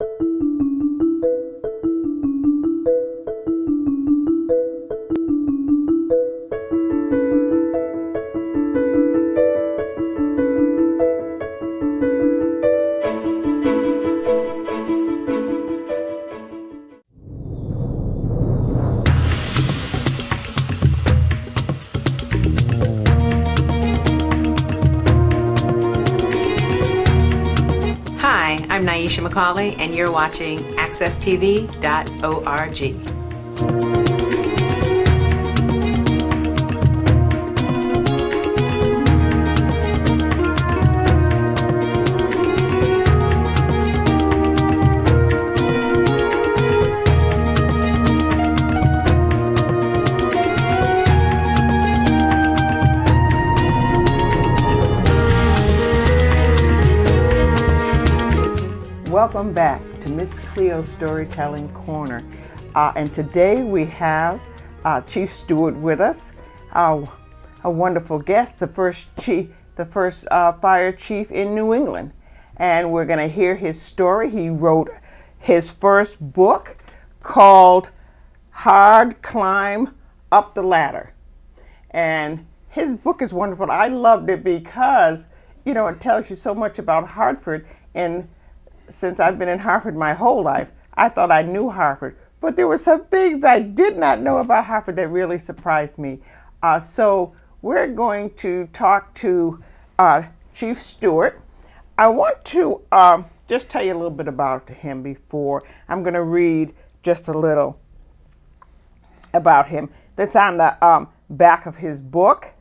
Hi, I'm Naisha McCauley, and you're watching AccessTV.org. Welcome back to Miss Cleo's Storytelling Corner. And today we have Chief Stewart with us, a wonderful guest, the first fire chief in New England. And we're going to hear his story. He wrote his first book called Hard Climb Up the Ladder. And his book is wonderful. I loved it because, it tells you so much about Hartford. And since I've been in Hartford my whole life, I thought I knew Hartford. But there were some things I did not know about Hartford that really surprised me. So we're going to talk to Chief Stewart. I want to just tell you a little bit about him before. I'm going to read just a little about him that's on the back of his book.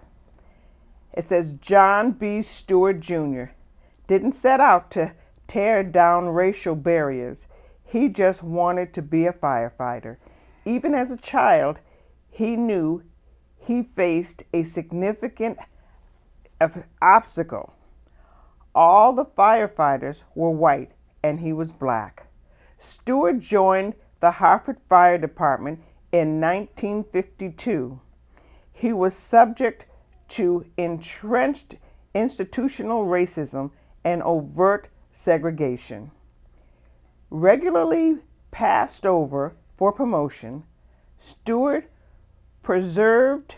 It says, John B Stewart Jr. didn't set out to tear down racial barriers. He just wanted to be a firefighter. Even as a child, he knew he faced a significant obstacle. All the firefighters were white and he was black. Stewart joined the Hartford Fire Department in 1952. He was subject to entrenched institutional racism and overt segregation. Regularly passed over for promotion, Stewart persevered,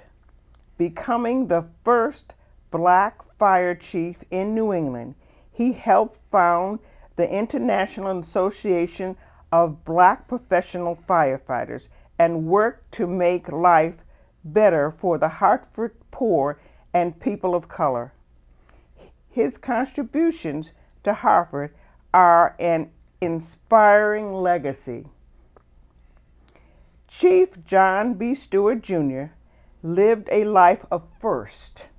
becoming the first black fire chief in New England. He helped found the International Association of Black Professional Firefighters and worked to make life better for the Hartford poor and people of color. His contributions to Hartford are an inspiring legacy. Chief John B. Stewart Jr. lived a life of first.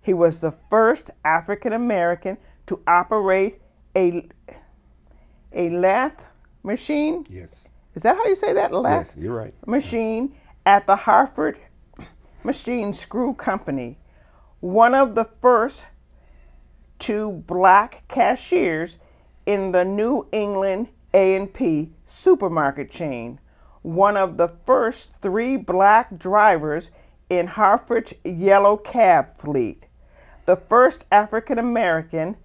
He was the first African American to operate a lathe machine. Yes. Is that how you say that? Lathe? Yes, you're right. Machine at the Hartford Machine Screw Company. One of the first two black cashiers in the New England A&P supermarket chain, one of the first three black drivers in Hartford's yellow cab fleet, the first African American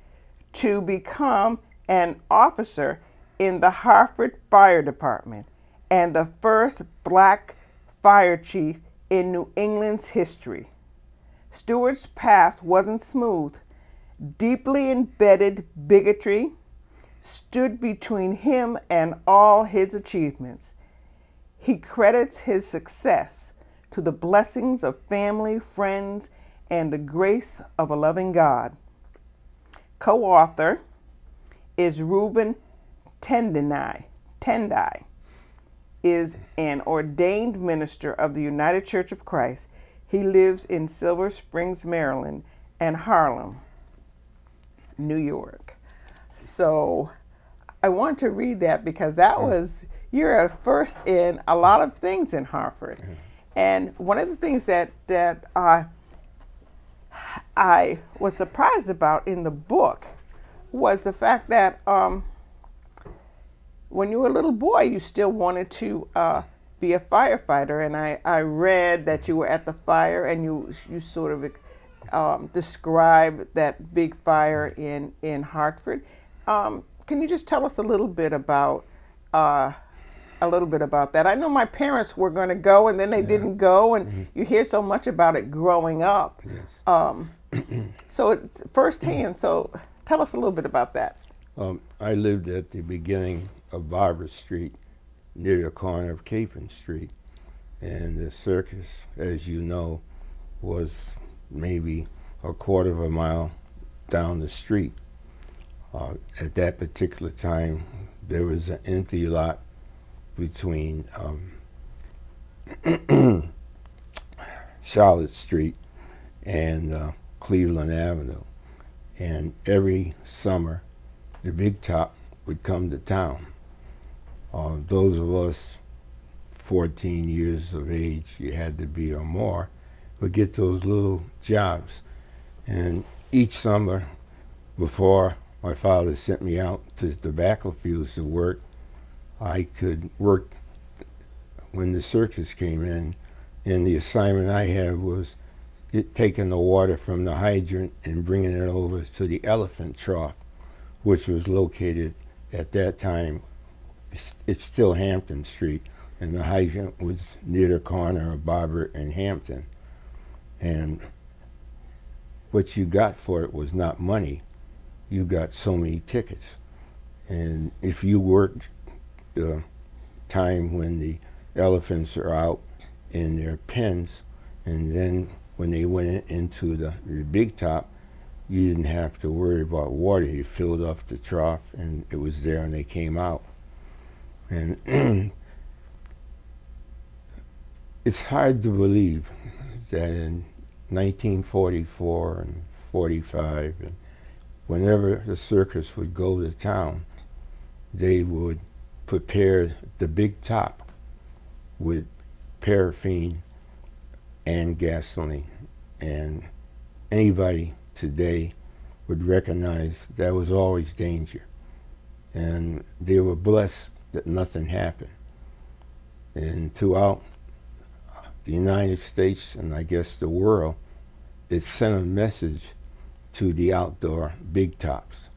to become an officer in the Hartford Fire Department, and the first black fire chief in New England's history. Stewart's path wasn't smooth. Deeply embedded bigotry stood between him and all his achievements. He credits his success to the blessings of family, friends, and the grace of a loving God. Co-author is Reuben Tendai, is an ordained minister of the United Church of Christ. He lives in Silver Springs, Maryland, and Harlem, New York. So I want to read that because you're a first in a lot of things in Hartford. And one of the things that I was surprised about in the book was the fact that when you were a little boy, you still wanted to be a firefighter. And I read that you were at the fire and you sort of describe that big fire in Hartford. Can can you just tell us a little bit about that? I know my parents were going to go, and then they didn't go, and you hear so much about it growing up. Yes. So it's firsthand. So tell us a little bit about that. I lived at the beginning of Barber Street, near the corner of Capon Street, and the circus, as you know, was maybe a quarter of a mile down the street. At that particular time, there was an empty lot between Charlotte Street and Cleveland Avenue. And every summer, the Big Top would come to town. Those of us 14 years of age, you had to be or more, would get those little jobs. And each summer, before my father sent me out to tobacco fields to work, I could work when the circus came in, and the assignment I had was taking the water from the hydrant and bringing it over to the elephant trough, which was located at that time, it's still Hampton Street, and the hydrant was near the corner of Barber and Hampton. And what you got for it was not money, you got so many tickets. And if you worked the time when the elephants are out in their pens, and then when they went into the Big Top, you didn't have to worry about water. You filled up the trough and it was there and they came out. And it's hard to believe that in 1944 and 45, and whenever the circus would go to town, they would prepare the Big Top with paraffin and gasoline. And anybody today would recognize that was always danger. And they were blessed that nothing happened. And throughout the United States, and I guess the world, it sent a message to the outdoor big tops.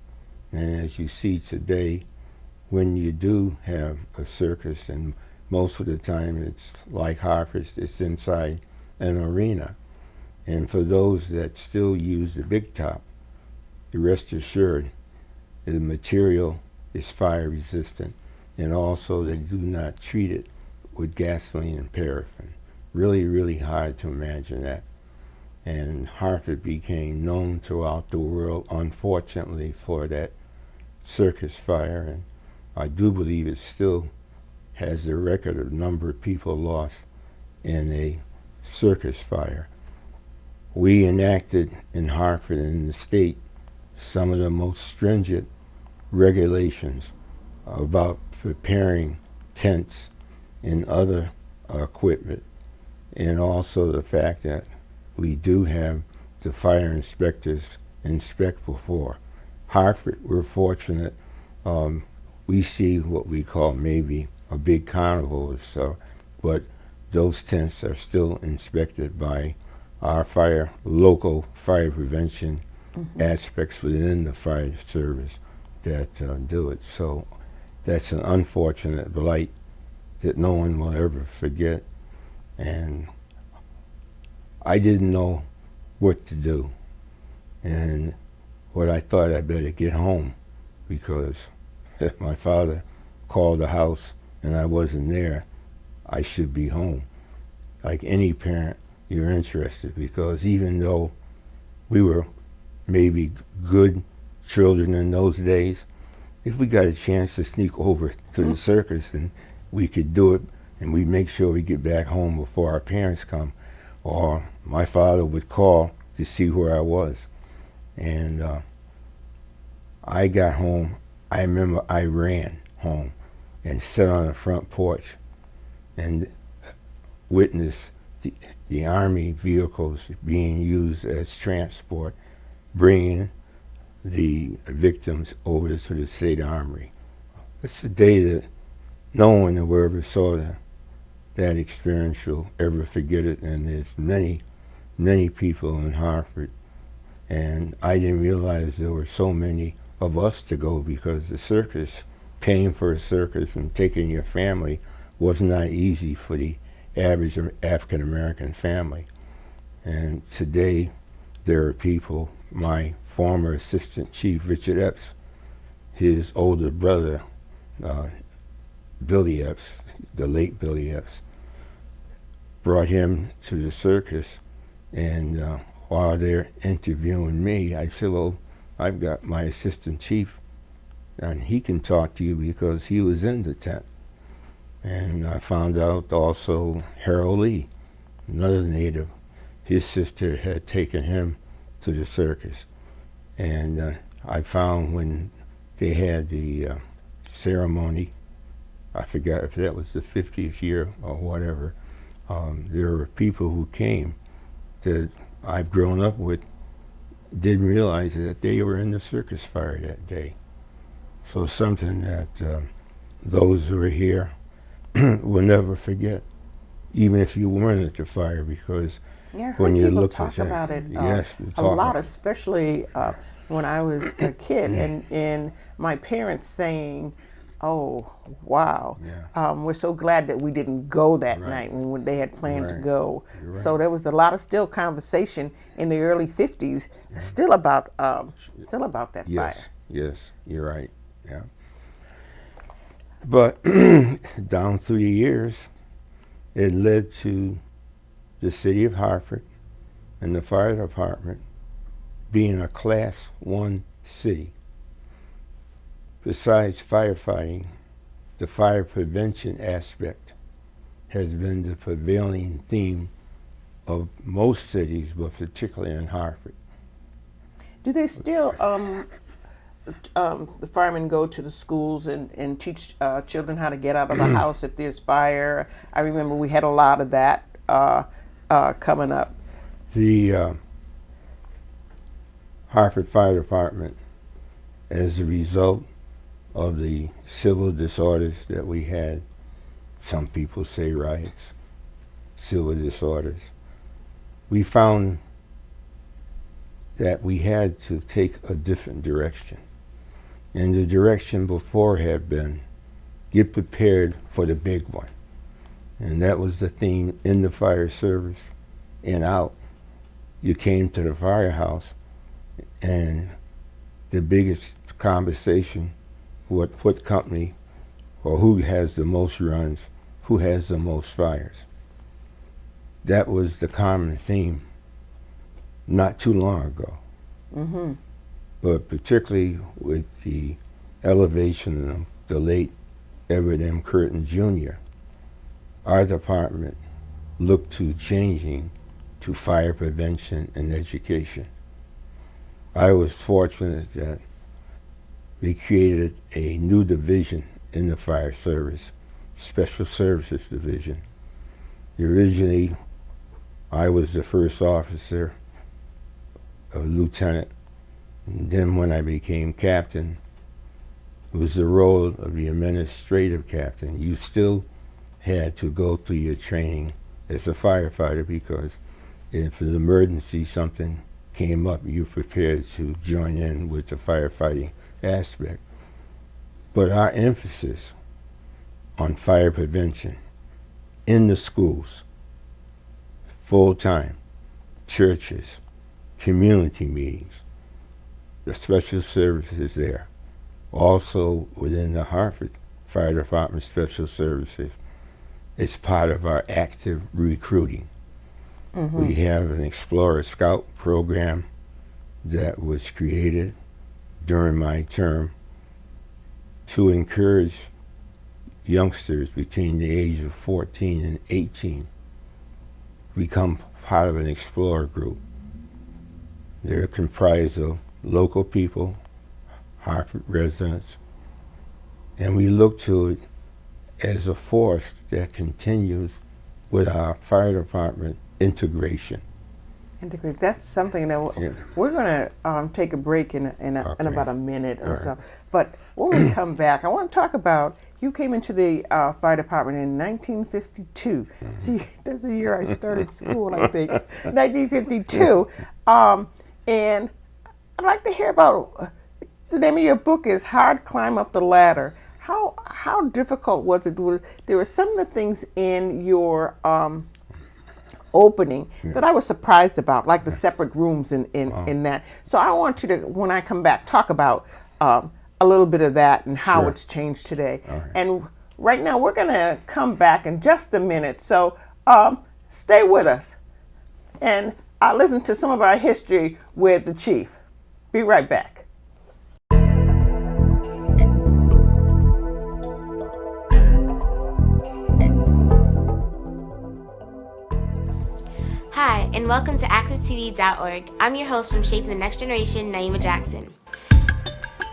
And as you see today, when you do have a circus, and most of the time it's like Hartford, it's inside an arena. And for those that still use the big top, rest assured, the material is fire resistant, and also they do not treat it with gasoline and paraffin. Really, really hard to imagine that. And Hartford became known throughout the world, unfortunately, for that circus fire. And I do believe it still has the record of number of people lost in a circus fire. We enacted in Hartford and in the state some of the most stringent regulations about preparing tents and other equipment, and also the fact that we do have the fire inspectors inspect before. Hartford, we're fortunate. We see what we call maybe a big carnival or so, but those tents are still inspected by our local fire prevention aspects within the fire service that do it. So that's an unfortunate blight that no one will ever forget. And I didn't know what to do. And what I thought, I better get home, because if my father called the house and I wasn't there, I should be home. Like any parent, you're interested, because even though we were maybe good children in those days, if we got a chance to sneak over to the circus, then we could do it, and we'd make sure we get back home before our parents come. Or my father would call to see where I was. And I got home. I remember I ran home and sat on the front porch and witnessed the Army vehicles being used as transport, bringing the victims over to the State Armory. It's the day that no one who ever saw that experience will ever forget it, and there's many, many people in Hartford, and I didn't realize there were so many of us to go, because the circus, paying for a circus and taking your family was not easy for the average African American family. And today there are people, my former assistant chief, Richard Epps, his older brother, Billy Epps, the late Billy Epps, brought him to the circus. And while they're interviewing me, I said, well, I've got my assistant chief, and he can talk to you because he was in the tent. And I found out also Harold Lee, another native, his sister had taken him to the circus. And I found when they had the ceremony, I forgot if that was the 50th year or whatever, there were people who came that I've grown up with, didn't realize that they were in the circus fire that day. So something that those who are here will never forget, even if you weren't at the fire, because when you look talk about it yes, a lot, especially when I was a kid, and my parents saying, "Oh, wow, we're so glad that we didn't go that night when they had planned to go." So there was a lot of still conversation in the early '50s, still about that fire. Yes, you're right. Yeah. But down through the years, it led to the city of Hartford and the fire department being a Class 1 city. Besides firefighting, the fire prevention aspect has been the prevailing theme of most cities, but particularly in Hartford. Do they still, the firemen go to the schools and teach children how to get out of the house if there's fire? I remember we had a lot of that coming up. The Hartford Fire Department, as a result of the civil disorders that we had, some people say riots, civil disorders, we found that we had to take a different direction. And the direction before had been, get prepared for the big one. And that was the theme in the fire service and out. You came to the firehouse, and the biggest conversation, what company or who has the most runs, who has the most fires. That was the common theme not too long ago. Mm-hmm. But particularly with the elevation of the late Everett M. Curtin Jr., our department looked to changing to fire prevention and education. I was fortunate that we created a new division in the fire service, Special Services Division. Originally, I was the first officer, a lieutenant, and then when I became captain, it was the role of the administrative captain. You still had to go through your training as a firefighter, because if an emergency, something came up, you prepared to join in with the firefighting aspect. But our emphasis on fire prevention in the schools, full-time, churches, community meetings, the special services there. Also within the Hartford Fire Department Special Services, it's part of our active recruiting. Mm-hmm. We have an Explorer Scout program that was created during my term to encourage youngsters between the age of 14 and 18 become part of an Explorer group. They're comprised of local people, Hartford residents, and we look to it as a force that continues with our fire department integration. Integrate. That's something that we're going to take a break in about a minute or so. But when we come back, I want to talk about, you came into the fire department in 1952. Mm-hmm. See, that's the year I started school, I think, 1952. And I'd like to hear about the name of your book is Hard Climb Up the Ladder. How difficult was it? There were some of the things in your opening that I was surprised about, like the separate rooms in that. So I want you to, when I come back, talk about a little bit of that and how it's changed today. And right now we're going to come back in just a minute. So stay with us and listen to some of our history with the Chief. Be right back. Hi, and welcome to AccessTV.org. I'm your host from Shaping the Next Generation, Naima Jackson.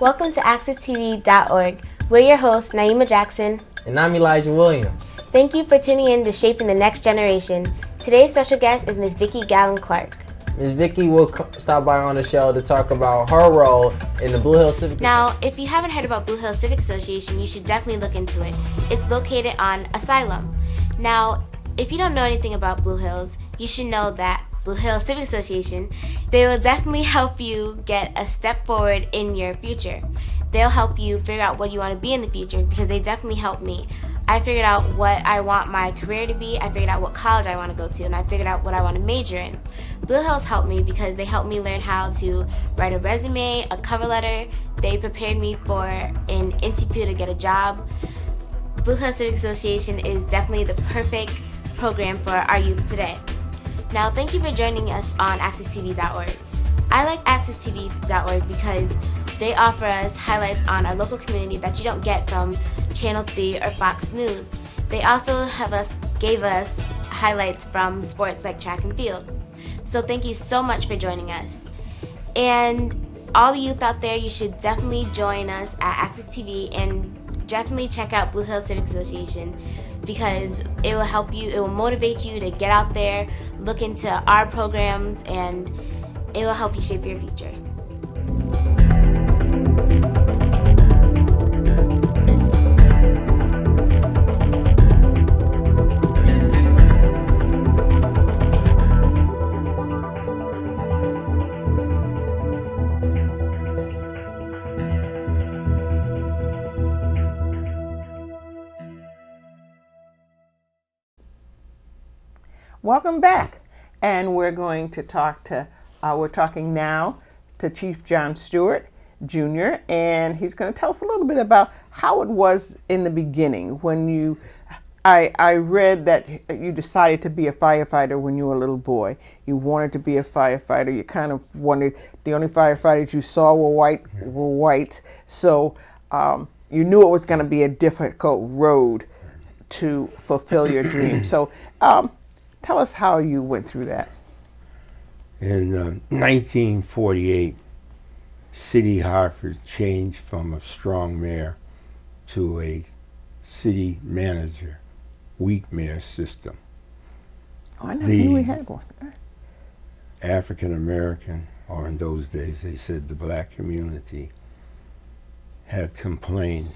Welcome to AccessTV.org. We're your hosts, Naima Jackson. And I'm Elijah Williams. Thank you for tuning in to Shaping the Next Generation. Today's special guest is Ms. Vicki Gallen-Clark. Ms. Vicki will stop by on the show to talk about her role in the Blue Hills Civic. Now, if you haven't heard about Blue Hills Civic Association, you should definitely look into it. It's located on Asylum. Now, if you don't know anything about Blue Hills, you should know that Blue Hills Civic Association, they will definitely help you get a step forward in your future. They'll help you figure out what you want to be in the future, because they definitely helped me. I figured out what I want my career to be, I figured out what college I want to go to, and I figured out what I want to major in. Blue Hills helped me because they helped me learn how to write a resume, a cover letter. They prepared me for an interview to get a job. Blue Hills Civic Association is definitely the perfect program for our youth today. Now, thank you for joining us on AccessTV.org. I like AccessTV.org because they offer us highlights on our local community that you don't get from Channel 3 or Fox News. They also gave us highlights from sports like track and field. So thank you so much for joining us. And all the youth out there, you should definitely join us at Access TV and definitely check out Blue Hills Civic Association, because it will help you, it will motivate you to get out there, look into our programs, and it will help you shape your future. Welcome back, and we're going to talk to, we're talking now to Chief John Stewart, Jr., and he's going to tell us a little bit about how it was in the beginning when I read that you decided to be a firefighter when you were a little boy. You wanted to be a firefighter. You kind of wanted, the only firefighters you saw were white, so you knew it was going to be a difficult road to fulfill your dream. So tell us how you went through that. In 1948, City Hartford changed from a strong mayor to a city manager, weak mayor system. Oh, I never knew we had one. African American, or in those days they said the black community, had complained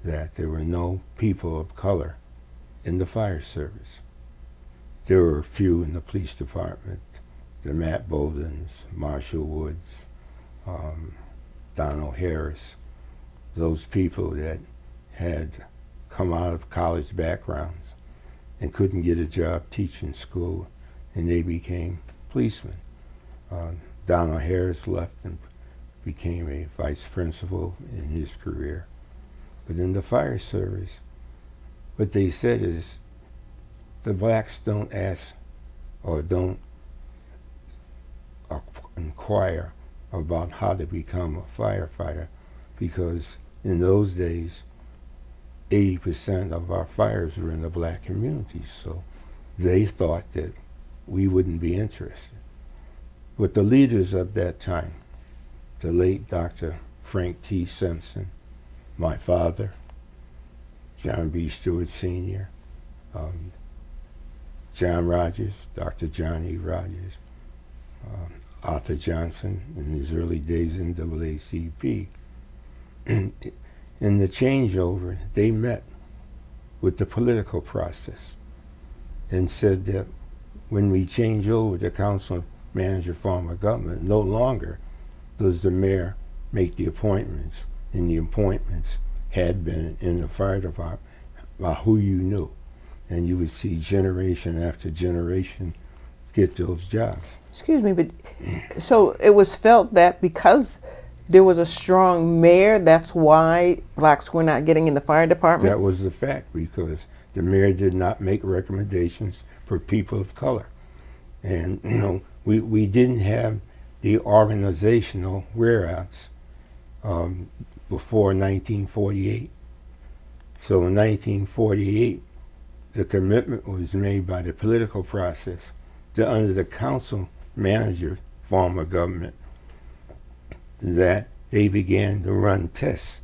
that there were no people of color in the fire service. There were a few in the police department, the Matt Boldens, Marshall Woods, Donald Harris, those people that had come out of college backgrounds and couldn't get a job teaching school, and they became policemen. Donald Harris left and became a vice principal in his career. But in the fire service, what they said is, the blacks don't ask or don't inquire about how to become a firefighter, because in those days 80% of our fires were in the black communities, so they thought that we wouldn't be interested. But the leaders of that time, the late Dr. Frank T. Simpson, my father, John B. Stewart Sr., John Rogers, Dr. John E. Rogers, Arthur Johnson in his early days in NAACP. In the changeover, they met with the political process and said that when we change over to council manager form of government, no longer does the mayor make the appointments, and the appointments had been in the fire department by who you knew. And you would see generation after generation get those jobs. Excuse me, but so it was felt that because there was a strong mayor, that's why blacks were not getting in the fire department? That was the fact, because the mayor did not make recommendations for people of color. And, you know, we didn't have the organizational whereabouts before 1948. So in 1948, the commitment was made by the political process that under the council manager form of government, that they began to run tests.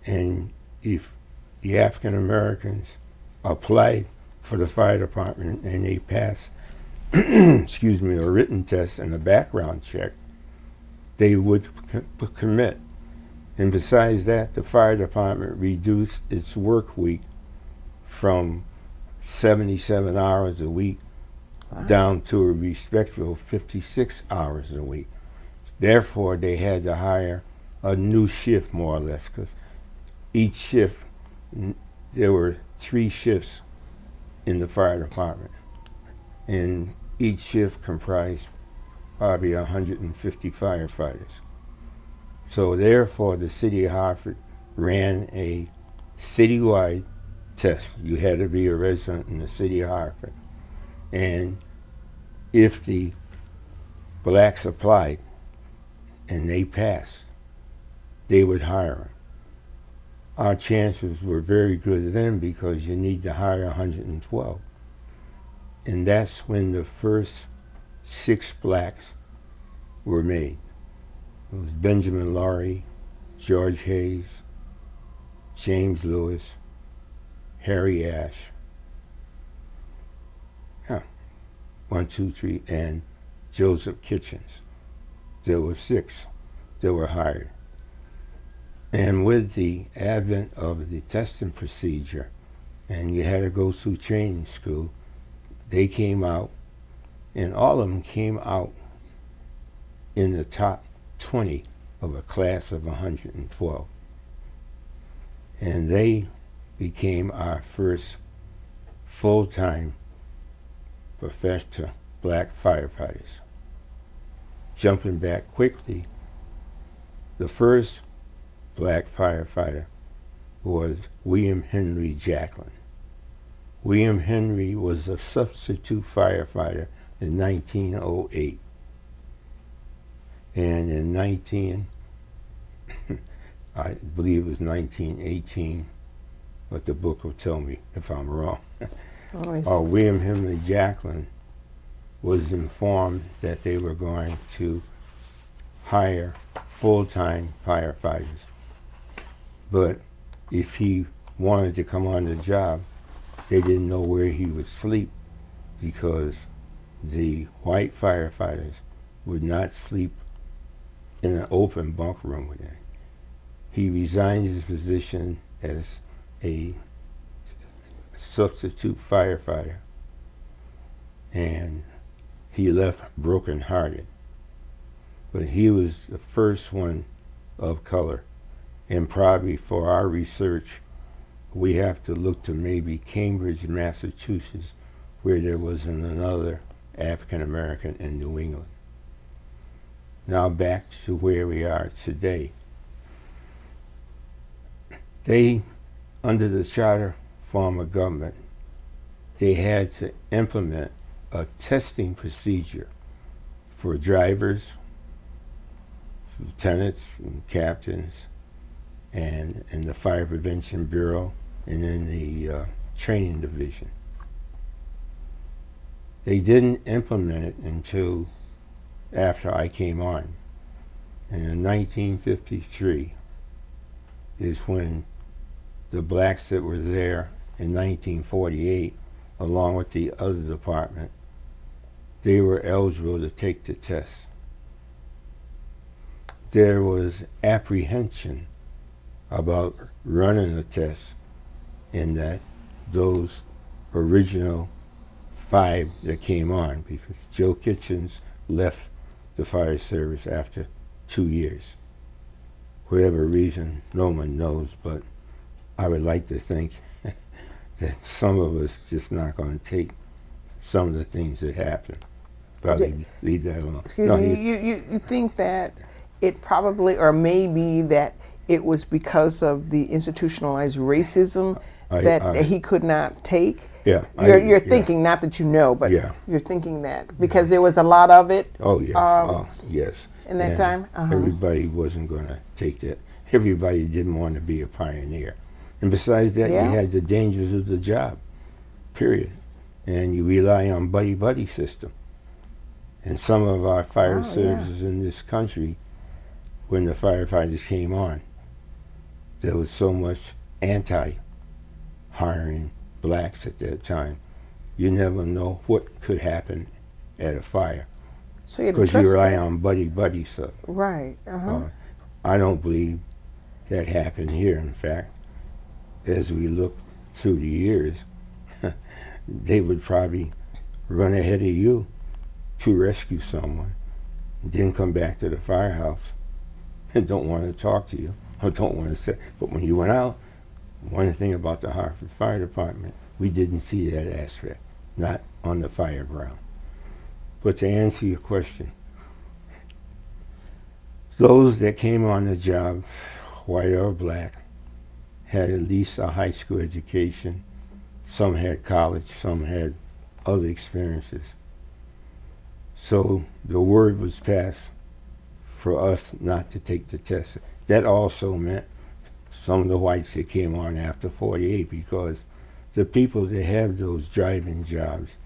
And if the African Americans applied for the fire department and they passed excuse me, a written test and a background check, they would commit. And besides that, the fire department reduced its work week from 77 hours a week down to a respectable 56 hours a week. Therefore, they had to hire a new shift, more or less, because each shift, there were 3 shifts in the fire department. And each shift comprised probably 150 firefighters. So therefore, the city of Hartford ran a citywide test. You had to be a resident in the city of Hartford. And if the blacks applied and they passed, they would hire them. Our chances were very good then because you need to hire 112. And that's when the first 6 blacks were made. It was Benjamin Laurie, George Hayes, James Lewis, Harry Ash, 1, 2, 3, and Joseph Kitchens. There were 6 that were hired. And with the advent of the testing procedure, and you had to go through training school, they came out, and all of them came out in the top 20 of a class of 112. And they became our first full-time professional black firefighters. Jumping back quickly, the first black firefighter was William Henry Jacklin. William Henry was a substitute firefighter in 1908. And in I believe it was 1918, but the book will tell me if I'm wrong. William Henry Jacklin was informed that they were going to hire full-time firefighters. But if he wanted to come on the job, they didn't know where he would sleep because the white firefighters would not sleep in an open bunk room with him. He resigned his position as a substitute firefighter, and he left broken-hearted. But he was the first one of color, and probably for our research, we have to look to maybe Cambridge, Massachusetts, where there was another African American in New England. Now back to where we are today. They, under the charter form of government, they had to implement a testing procedure for drivers, lieutenants and captains, and in the Fire Prevention Bureau, and in the training division. They didn't implement it until after I came on. And in 1953 is when the blacks that were there in 1948, along with the other department, they were eligible to take the test. There was apprehension about running the test in that those original 5 that came on, because Joe Kitchens left the fire service after 2 years. whatever reason, no one knows, but I would like to think that some of us just not going to take some of the things that happen. Probably leave that alone. Excuse me, you think that it probably, or maybe that it was because of the institutionalized racism that he could not take? Yeah. You're thinking, not that you know, but you're thinking that because there was a lot of it. Oh, yes. Yes. In that time? Everybody wasn't going to take that. Everybody didn't want to be a pioneer. And besides that, you had the dangers of the job, period. And you rely on buddy-buddy system. And some of our fire services in this country, when the firefighters came on, there was so much anti-hiring blacks at that time. You never know what could happen at a fire. So you because you rely on buddy-buddy stuff. Right. I don't believe that happened here. In fact, as we look through the years, they would probably run ahead of you to rescue someone, then come back to the firehouse and don't want to talk to you or don't want to say. But when you went out, one thing about the Hartford Fire Department, we didn't see that aspect, not on the fire ground. But to answer your question, those that came on the job, white or black, had at least a high school education. Some had college, some had other experiences. So the word was passed for us not to take the test. That also meant some of the whites that came on after 48, because the people that have those driving jobs,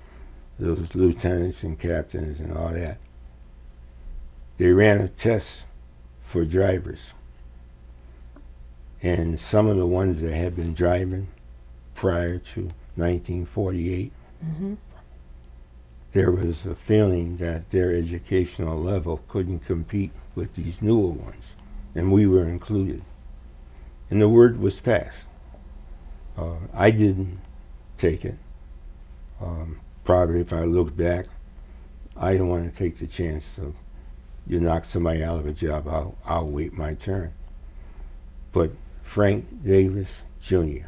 those lieutenants and captains and all that, they ran a test for drivers. And some of the ones that had been driving prior to 1948, there was a feeling that their educational level couldn't compete with these newer ones, and we were included. And the word was passed. I didn't take it. Probably if I look back, I didn't want to take the chance of, you knock somebody out of a job, I'll wait my turn. But Frank Davis Jr.,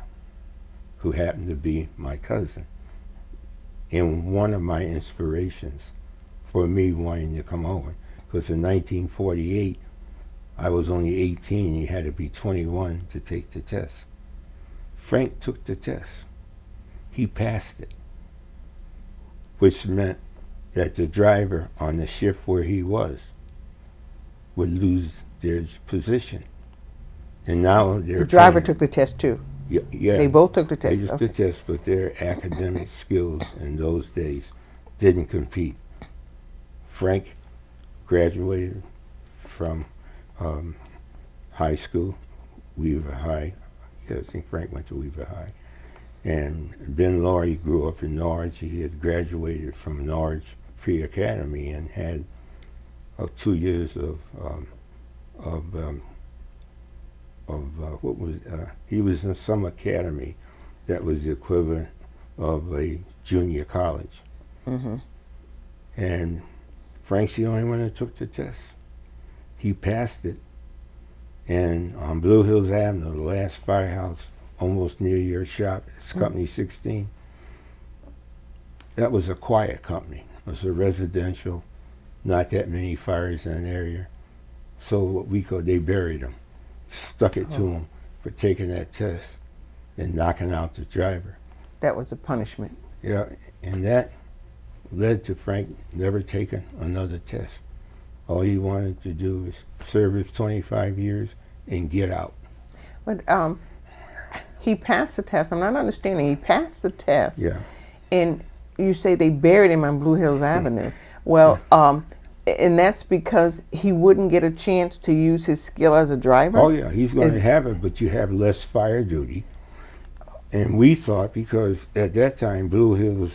who happened to be my cousin, and one of my inspirations for me wanting to come over, because in 1948, I was only 18, you had to be 21 to take the test. Frank took the test. He passed it, which meant that the driver on the shift where he was would lose their position. And now the driver took the test too. Yeah. They both took the test. They took the test, but their academic skills in those days didn't compete. Frank graduated from high school, Weaver High. Yeah, I think Frank went to Weaver High. And Ben Laurie grew up in Norwich. He had graduated from Norwich Free Academy and had 2 years of he was in some academy that was the equivalent of a junior college. And Frank's the only one that took the test. He passed it, and on Blue Hills Avenue, the last firehouse, almost near your shop, it's Company 16. That was a quiet company. It was a residential, not that many fires in an area. So what we call, they buried him, stuck it to him for taking that test and knocking out the driver. That was a punishment. Yeah, and that led to Frank never taking another test. All he wanted to do was serve his 25 years and get out. But he passed the test. I'm not understanding. He passed the test. Yeah. And you say they buried him on Blue Hills Avenue. Well, and that's because he wouldn't get a chance to use his skill as a driver? Oh, yeah, he's going to have it, but you have less fire duty. And we thought, because at that time, Blue Hills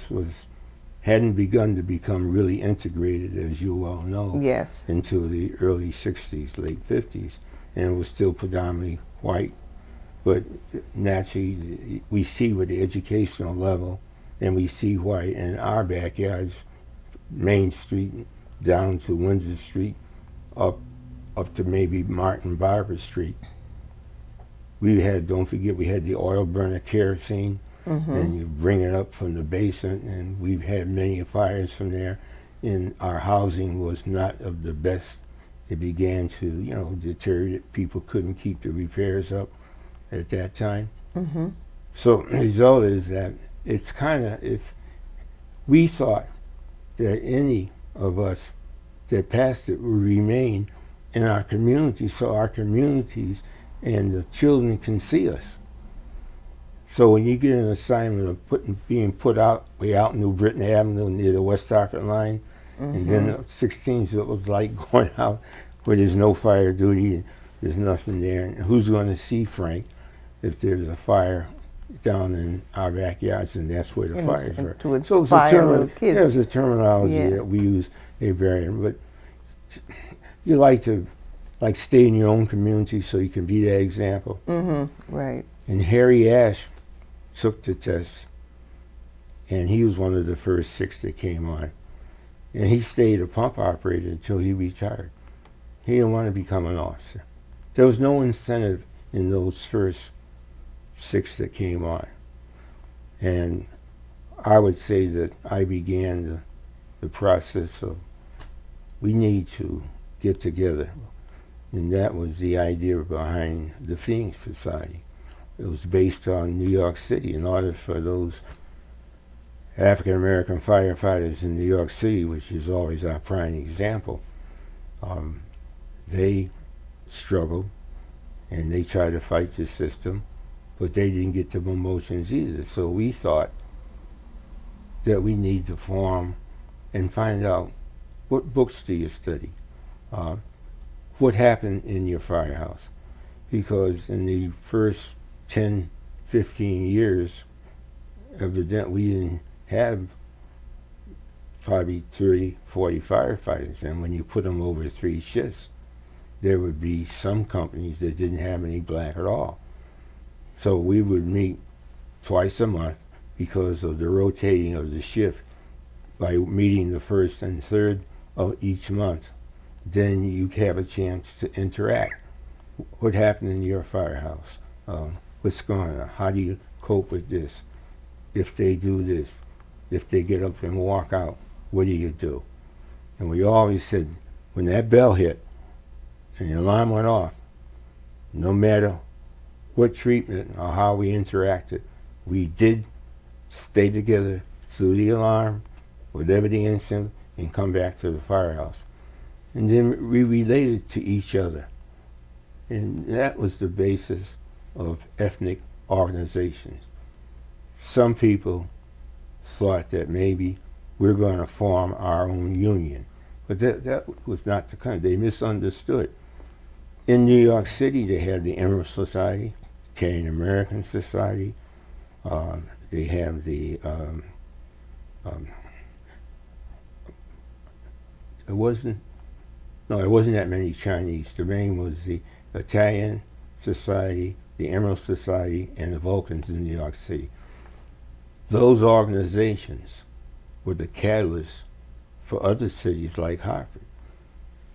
hadn't begun to become really integrated, as you well know, yes, into the early 60s, late 50s, and it was still predominantly white. But naturally, we see with the educational level, and we see white in our backyards, Main Street down to Windsor Street, up up to maybe Martin Barber Street. We had, don't forget, we had the oil burner kerosene, and you bring it up from the basement, and we've had many fires from there. And our housing was not of the best. It began to, deteriorate. People couldn't keep the repairs up at that time. So the result is that it's kind of, if we thought that any of us that passed it would remain in our community, so our communities and the children can see us. So when you get an assignment of being put out way out New Britain Avenue near the West Hartford line, and then 16, so it was like going out where there's no fire duty and there's nothing there. And who's going to see Frank if there's a fire down in our backyards, and that's where the fires are. To inspire little kids. There's a terminology that we use, a variant, but you like to stay in your own community so you can be that example. Right. And Harry Ash took the test, and he was one of the first 6 that came on. And he stayed a pump operator until he retired. He didn't want to become an officer. There was no incentive in those first 6 that came on. And I would say that I began the process of, we need to get together. And that was the idea behind the Phoenix Society. It was based on New York City. In order for those African-American firefighters in New York City, which is always our prime example, they struggled and they tried to fight the system, but they didn't get the promotions either. So we thought that we need to form and find out, what books do you study? What happened in your firehouse? Because in the first 10, 15 years, evidently we didn't have probably 30, 40 firefighters. And when you put them over 3 shifts, there would be some companies that didn't have any black at all. So we would meet twice a month because of the rotating of the shift. By meeting the first and third of each month, then you have a chance to interact. What happened in your firehouse? What's going on? How do you cope with this? If they do this, if they get up and walk out, what do you do? And we always said, when that bell hit and the alarm went off, no matter what treatment or how we interacted, we did stay together through the alarm, whatever the incident, and come back to the firehouse. And then we related to each other. And that was the basis of ethnic organizations. Some people thought that maybe we're going to form our own union. But that was not the kind. They misunderstood. In New York City, they have the Emerald Society, Italian American Society. They have the, there wasn't that many Chinese. The main was the Italian Society, the Emerald Society, and the Vulcans in New York City. Those organizations were the catalyst for other cities like Hartford.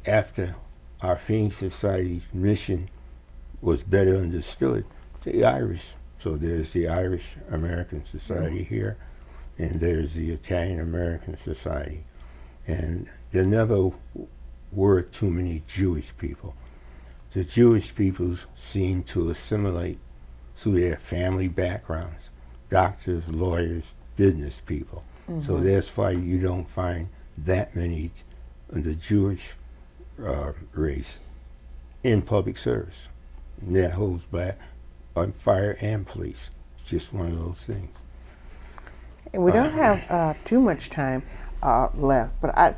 After our Phoenix Society's mission was better understood, the Irish, so there's the Irish American Society here, and there's the Italian American Society. And there never were too many Jewish people. The Jewish people seemed to assimilate through their family backgrounds, doctors, lawyers, business people. So that's why you don't find that many of the Jewish race in public service. And that holds back on fire and police. It's just one of those things. And we don't have too much time left, but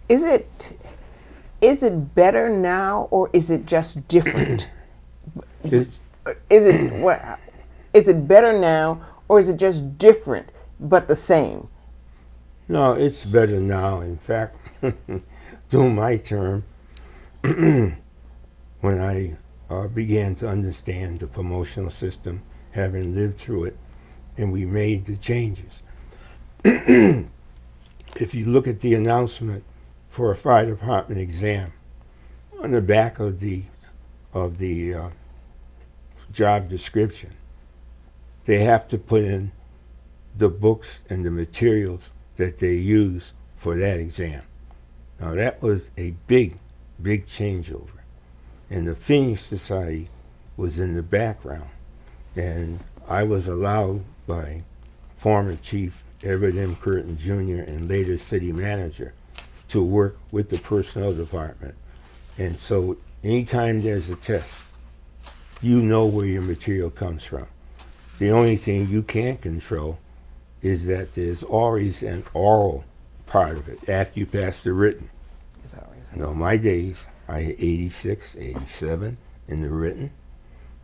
is it better now, or is it just different? Is it better now, or is it just different but the same? No, it's better now. In fact, during my term, when I began to understand the promotional system, having lived through it, and we made the changes. If you look at the announcement for a fire department exam, on the back of the job description, they have to put in the books and the materials that they use for that exam. Now that was a big changeover. And the Phoenix Society was in the background. And I was allowed by former Chief Everett M. Curtin Jr. and later city manager to work with the personnel department. And so anytime there's a test, you know where your material comes from. The only thing you can't control is that there's always an oral part of it after you pass the written. My days, I had 86, 87 in the written,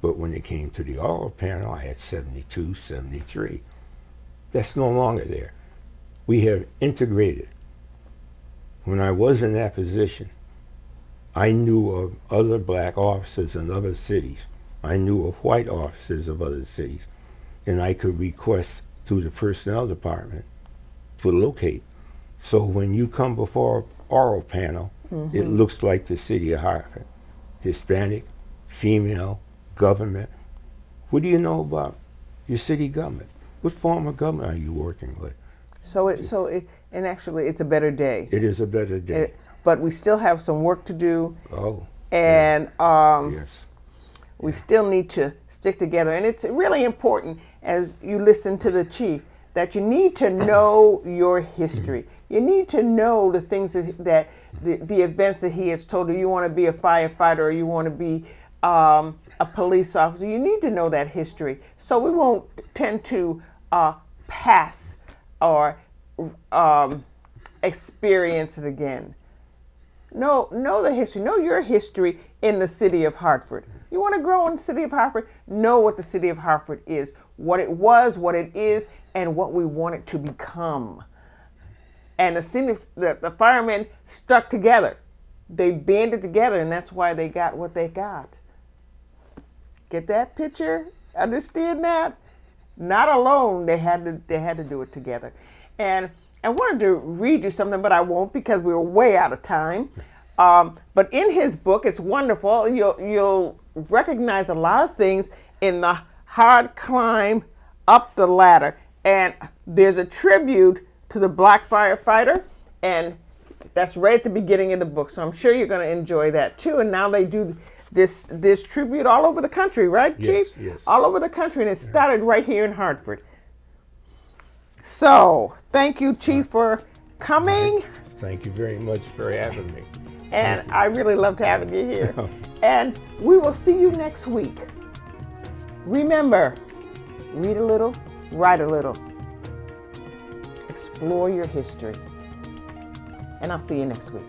but when it came to the oral panel, I had 72, 73. That's no longer there. We have integrated. When I was in that position, I knew of other black officers in other cities. I knew of white officers of other cities. And I could request through the personnel department to locate. So when you come before an oral panel, it looks like the city of Hartford. Hispanic, female, government. What do you know about your city government? What form of government are you working with? And actually, it's a better day. It is a better day. But we still have some work to do. Oh. And yes. We still need to stick together. And it's really important, as you listen to the chief, that you need to know your history. You need to know the things that the events that he has told you. You want to be a firefighter or you want to be a police officer. You need to know that history. So we won't tend to pass or experience it again. Know the history. Know your history in the city of Hartford. You want to grow in the city of Hartford? Know what the city of Hartford is, what it was, what it is, and what we want it to become. And the firemen stuck together. They banded together, and that's why they got what they got. Get that picture? Understand that? Not alone. They had to do it together. And I wanted to read you something, but I won't because we were way out of time. But in his book, it's wonderful. You'll recognize a lot of things in the hard climb up the ladder. And there's a tribute to the black firefighter, and that's right at the beginning of the book. So I'm sure you're going to enjoy that too. And now they do this tribute all over the country, right, Chief? Yes. All over the country, and it started right here in Hartford. So thank you, Chief, for coming. Thank you very much for having me. And I really loved having you here. And we will see you next week. Remember, read a little, write a little. Explore your history. And I'll see you next week.